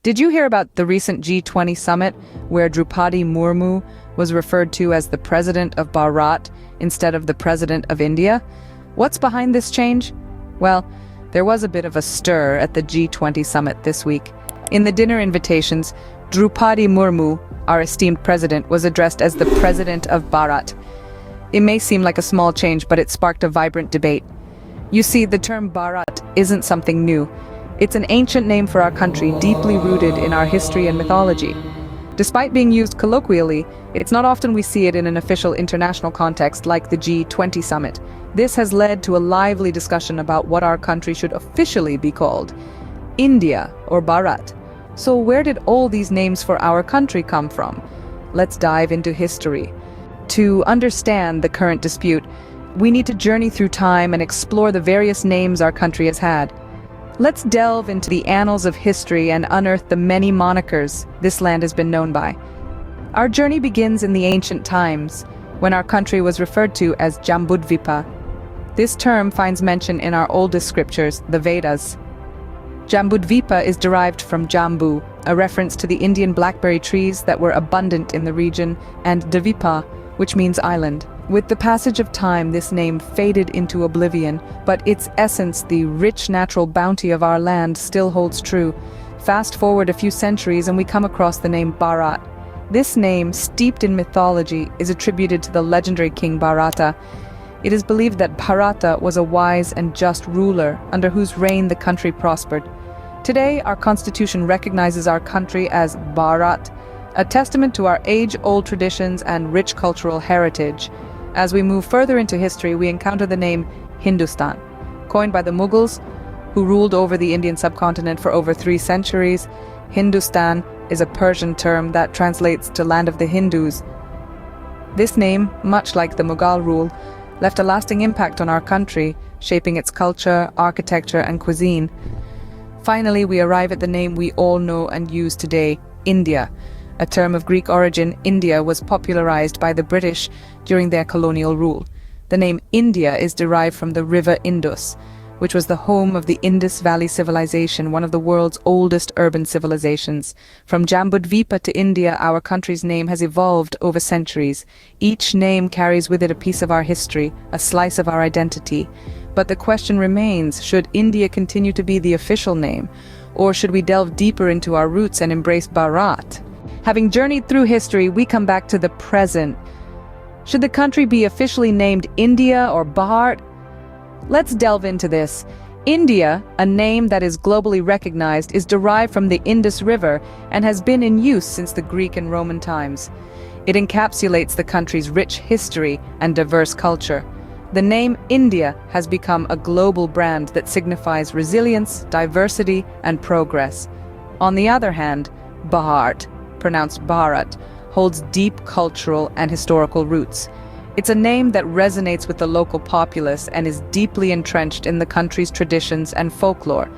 Did you hear about the recent G20 summit where Drupadi Murmu was referred to as the president of Bharat instead of the president of India? What's behind this change? Well, there was a bit of a stir at the G20 summit this week. In the dinner invitations, Drupadi Murmu, our esteemed president, was addressed as the president of Bharat. It may seem like a small change, but it sparked a vibrant debate. You see, the term Bharat isn't something new. It's an ancient name for our country, deeply rooted in our history and mythology. Despite being used colloquially, it's not often we see it in an official international context like the G20 summit. This has led to a lively discussion about what our country should officially be called: India or Bharat. So where did all these names for our country come from? Let's dive into history. To understand the current dispute, we need to journey through time and explore the various names our country has had. Let's delve into the annals of history and unearth the many monikers this land has been known by. Our journey begins in the ancient times, when our country was referred to as Jambudvipa. This term finds mention in our oldest scriptures, the Vedas. Jambudvipa is derived from Jambu, a reference to the Indian blackberry trees that were abundant in the region, and Dvipa, which means island. With the passage of time, this name faded into oblivion, but its essence, the rich natural bounty of our land, still holds true. Fast forward a few centuries and we come across the name Bharat. This name, steeped in mythology, is attributed to the legendary king Bharata. It is believed that Bharata was a wise and just ruler under whose reign the country prospered. Today, our constitution recognizes our country as Bharat, a testament to our age-old traditions and rich cultural heritage. As we move further into history, we encounter the name Hindustan. Coined by the Mughals, who ruled over the Indian subcontinent for over 3 centuries, Hindustan is a Persian term that translates to land of the Hindus. This name, much like the Mughal rule, left a lasting impact on our country, shaping its culture, architecture, and cuisine. Finally, we arrive at the name we all know and use today, India. A term of Greek origin, India was popularized by the British during their colonial rule. The name India is derived from the river Indus, which was the home of the Indus Valley Civilization, one of the world's oldest urban civilizations. From Jambudvipa to India, our country's name has evolved over centuries. Each name carries with it a piece of our history, a slice of our identity. But the question remains, should India continue to be the official name, or should we delve deeper into our roots and embrace Bharat? Having journeyed through history, we come back to the present. Should the country be officially named India or Bharat? Let's delve into this. India, a name that is globally recognized, is derived from the Indus River and has been in use since the Greek and Roman times. It encapsulates the country's rich history and diverse culture. The name India has become a global brand that signifies resilience, diversity, and progress. On the other hand, Bharat, pronounced Bharat, holds deep cultural and historical roots. It's a name that resonates with the local populace and is deeply entrenched in the country's traditions and folklore.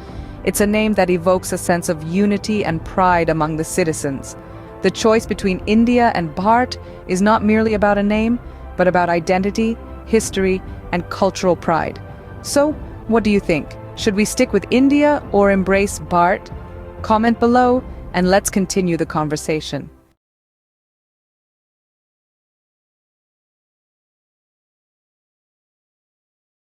It's a name that evokes a sense of unity and pride among the citizens. The choice between India and Bharat is not merely about a name, but about identity, history, and cultural pride. So, what do you think? Should we stick with India or embrace Bharat? Comment below, and let's continue the conversation.